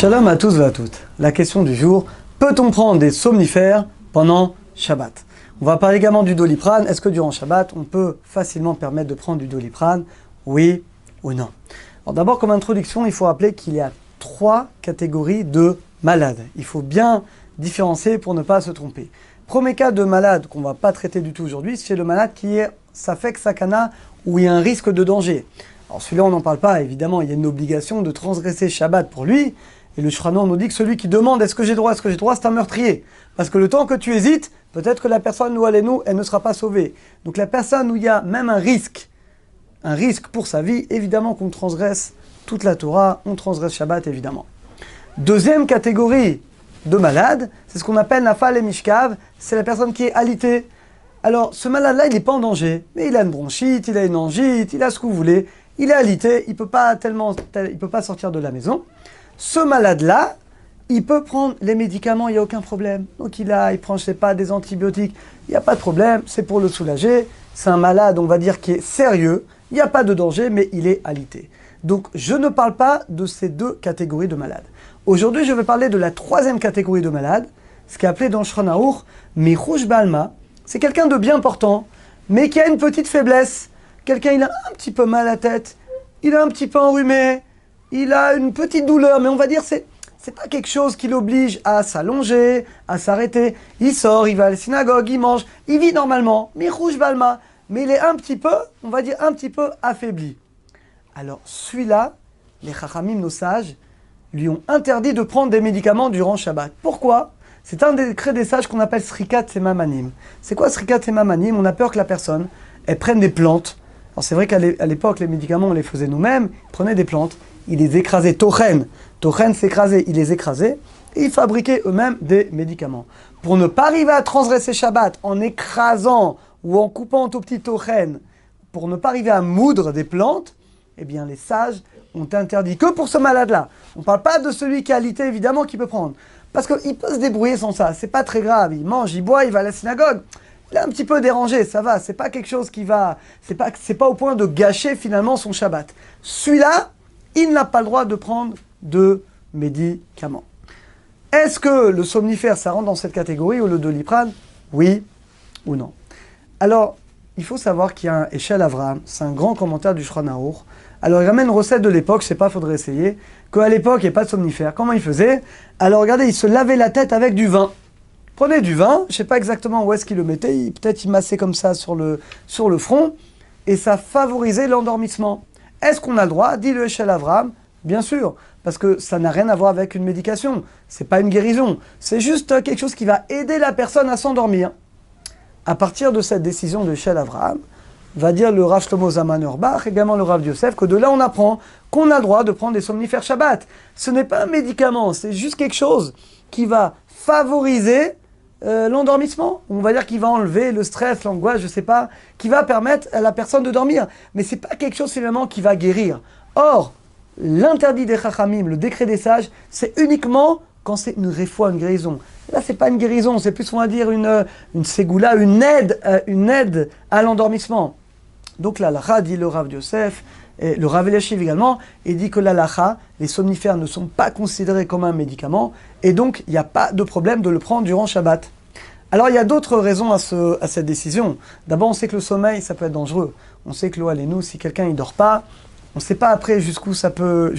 Shalom à tous et à toutes. La question du jour, peut-on prendre des somnifères pendant Shabbat? On va parler également du Doliprane. Est-ce que durant Shabbat, on peut facilement permettre de prendre du Doliprane? Oui ou non? Alors d'abord, comme introduction, il faut rappeler qu'il y a 3 catégories de malades. Il faut bien différencier pour ne pas se tromper. Premier cas de malade qu'on ne va pas traiter du tout aujourd'hui, c'est le malade qui est Safek Sakana, où il y a un risque de danger. Alors celui-là, on n'en parle pas, évidemment, il y a une obligation de transgresser Shabbat pour lui. Et le Shulchan Aruch nous dit que celui qui demande est-ce que j'ai droit, c'est un meurtrier. Parce que le temps que tu hésites, peut-être que la personne, elle ne sera pas sauvée. Donc la personne où il y a même un risque pour sa vie, évidemment qu'on transgresse toute la Torah, on transgresse Shabbat, évidemment. Deuxième catégorie de malade, c'est ce qu'on appelle Nafal et Mishkav, c'est la personne qui est alitée. Alors ce malade-là, il n'est pas en danger, mais il a une bronchite, il a une angite, il a ce que vous voulez, il est alité, il peut pas sortir de la maison. Ce malade-là, il peut prendre les médicaments, il n'y a aucun problème. Donc il prend, je sais pas, des antibiotiques, il n'y a pas de problème, c'est pour le soulager. C'est un malade, on va dire, qui est sérieux, il n'y a pas de danger, mais il est alité. Donc je ne parle pas de ces 2 catégories de malades. Aujourd'hui, je vais parler de la 3e catégorie de malades, ce qui est appelé dans le Shulchan Aruch, Michush Balma. C'est quelqu'un de bien portant, mais qui a une petite faiblesse. Quelqu'un, il a un petit peu mal à la tête, il est un petit peu enrhumé, il a une petite douleur, mais on va dire c'est pas quelque chose qui l'oblige à s'allonger, à s'arrêter. Il sort, il va à la synagogue, il mange, il vit normalement, Michush Balma, mais il est un petit peu, on va dire un petit peu affaibli. Alors celui-là, les Chachamim, nos sages, lui ont interdit de prendre des médicaments durant Shabbat. Pourquoi? C'est un décret des sages qu'on appelle Srikat Semamanim. C'est quoi Srikat Semamanim? On a peur que la personne, elle prenne des plantes. Alors c'est vrai qu'à l'époque, les médicaments, on les faisait nous-mêmes, ils prenaient des plantes, ils les écrasaient, Tochen, s'écrasait, ils les écrasaient, et ils fabriquaient eux-mêmes des médicaments. Pour ne pas arriver à transgresser Shabbat en écrasant ou en coupant tout petit Tochen, pour ne pas arriver à moudre des plantes, eh bien les sages ont interdit que pour ce malade-là. On ne parle pas de celui qui a alité, évidemment, qui peut prendre. Parce qu'il peut se débrouiller sans ça, c'est pas très grave, il mange, il boit, il va à la synagogue. Il est un petit peu dérangé, ça va, c'est pas quelque chose qui va... C'est pas au point de gâcher finalement son Shabbat. Celui-là, il n'a pas le droit de prendre de médicaments. Est-ce que le somnifère, ça rentre dans cette catégorie ou le Doliprane? Oui ou non? Alors, il faut savoir qu'il y a un Eshel Avraham, c'est un grand commentaire du Shulchan Aruch. Alors, il ramène une recette de l'époque, je sais pas, faudrait essayer, qu'à l'époque, il n'y a pas de somnifère. Comment il faisait? Alors, regardez, il se lavait la tête avec du vin. Prenez du vin, je ne sais pas exactement où est-ce qu'il le mettait, peut-être il massait comme ça sur le front, et ça favorisait l'endormissement. Est-ce qu'on a le droit? Dit le Eshel Avraham. Bien sûr, parce que ça n'a rien à voir avec une médication, c'est pas une guérison, c'est juste quelque chose qui va aider la personne à s'endormir. À partir de cette décision de Eshel Avraham, va dire le Rav Shlomo Zalman Auerbach, également le Rav Yosef, que de là on apprend qu'on a le droit de prendre des somnifères Shabbat. Ce n'est pas un médicament, c'est juste quelque chose qui va favoriser l'endormissement. On va dire qu'il va enlever le stress, l'angoisse, je sais pas, qui va permettre à la personne de dormir. Mais c'est pas quelque chose finalement qui va guérir. Or, l'interdit des Chachamim, le décret des sages, c'est uniquement quand c'est une réfoua, une guérison. Là, c'est pas une guérison, c'est plus, on va dire, une ségoula, une aide à l'endormissement. Donc l'halakha, dit le Rav Yosef, et le Rav Eliashiv également, et dit que l'halakha, les somnifères ne sont pas considérés comme un médicament, et donc il n'y a pas de problème de le prendre durant Shabbat. Alors il y a d'autres raisons à cette décision. D'abord, on sait que le sommeil, ça peut être dangereux. On sait que l'eau, nous, si quelqu'un ne dort pas, on ne sait pas après jusqu'où ça peut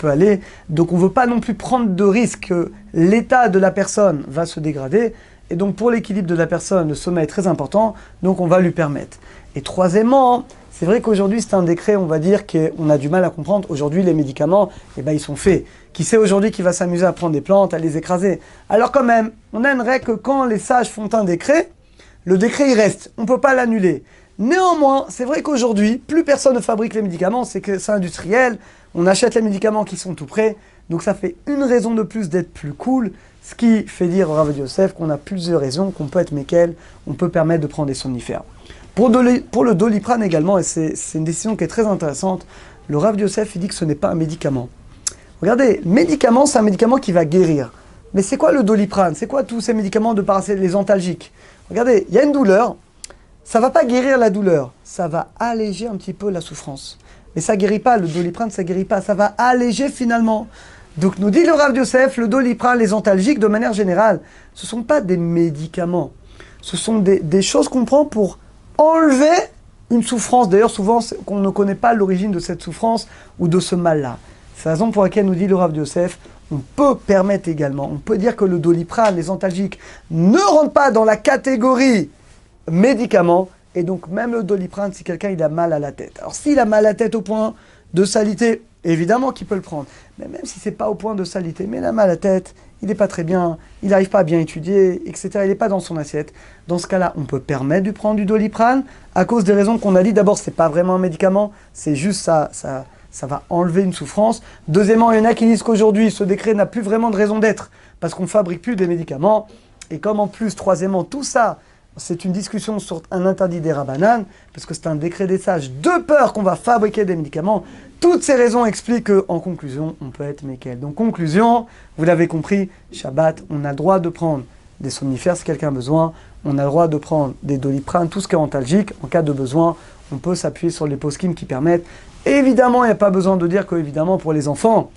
aller. Donc on ne veut pas non plus prendre de risque que l'état de la personne va se dégrader. Et donc pour l'équilibre de la personne, le sommeil est très important, donc on va lui permettre. Et troisièmement, c'est vrai qu'aujourd'hui c'est un décret, on va dire, qu'on a du mal à comprendre. Aujourd'hui les médicaments, ils sont faits. Qui sait aujourd'hui qui va s'amuser à prendre des plantes, à les écraser? Alors quand même, on a une règle que quand les sages font un décret, le décret il reste, on ne peut pas l'annuler. Néanmoins, c'est vrai qu'aujourd'hui, plus personne ne fabrique les médicaments, c'est que c'est industriel, on achète les médicaments qui sont tout prêts, donc ça fait une raison de plus d'être plus cool, ce qui fait dire au Rav Yosef qu'on a plusieurs raisons, qu'on peut être méquel, on peut permettre de prendre des somnifères. Pour le Doliprane également, et c'est une décision qui est très intéressante, le Rav Yosef il dit que ce n'est pas un médicament. Regardez, médicament, c'est un médicament qui va guérir. Mais c'est quoi le Doliprane? C'est quoi tous ces médicaments de les antalgiques? Regardez, il y a une douleur, ça ne va pas guérir la douleur, ça va alléger un petit peu la souffrance. Mais ça ne guérit pas, le Doliprane, ça ne guérit pas, ça va alléger finalement. Donc nous dit le Rav Yosef, le Doliprane, les antalgiques de manière générale, ce ne sont pas des médicaments. Ce sont des choses qu'on prend pour enlever une souffrance. D'ailleurs, souvent, qu'on ne connaît pas l'origine de cette souffrance ou de ce mal-là. C'est la raison pour laquelle nous dit le Rav Yosef, on peut permettre également, on peut dire que le Doliprane, les antalgiques, ne rentrent pas dans la catégorie médicaments. Et donc même le Doliprane, si quelqu'un il a mal à la tête. Alors s'il a mal à la tête au point de salité, évidemment qu'il peut le prendre. Mais même si c'est pas au point de salité, mais il a mal à la tête, il n'est pas très bien, il n'arrive pas à bien étudier, etc. Il n'est pas dans son assiette. Dans ce cas-là, on peut permettre de prendre du Doliprane à cause des raisons qu'on a dit. D'abord, c'est pas vraiment un médicament, c'est juste ça va enlever une souffrance. Deuxièmement, il y en a qui disent qu'aujourd'hui, ce décret n'a plus vraiment de raison d'être parce qu'on ne fabrique plus des médicaments. Et comme en plus, troisièmement, tout ça, c'est une discussion sur un interdit des Rabbanan, parce que c'est un décret des sages, de peur qu'on va fabriquer des médicaments. Toutes ces raisons expliquent qu'en conclusion, on peut être méquel. Donc conclusion, vous l'avez compris, Shabbat, on a le droit de prendre des somnifères si quelqu'un a besoin, on a le droit de prendre des Doliprane, tout ce qui est antalgique, en cas de besoin, on peut s'appuyer sur les poskim qui permettent. Évidemment, il n'y a pas besoin de dire que, évidemment, pour les enfants,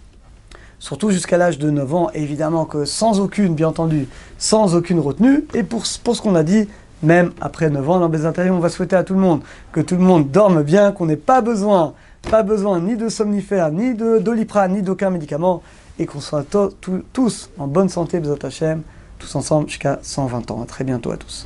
surtout jusqu'à l'âge de 9 ans, évidemment que sans aucune, bien entendu, sans aucune retenue, et pour ce qu'on a dit, même après 9 ans, dans les intérieurs, on va souhaiter à tout le monde que tout le monde dorme bien, qu'on n'ait pas besoin ni de somnifères, ni de Doliprane, ni d'aucun médicament, et qu'on soit tous en bonne santé, B'ezrat Hashem, tous ensemble jusqu'à 120 ans. À très bientôt à tous.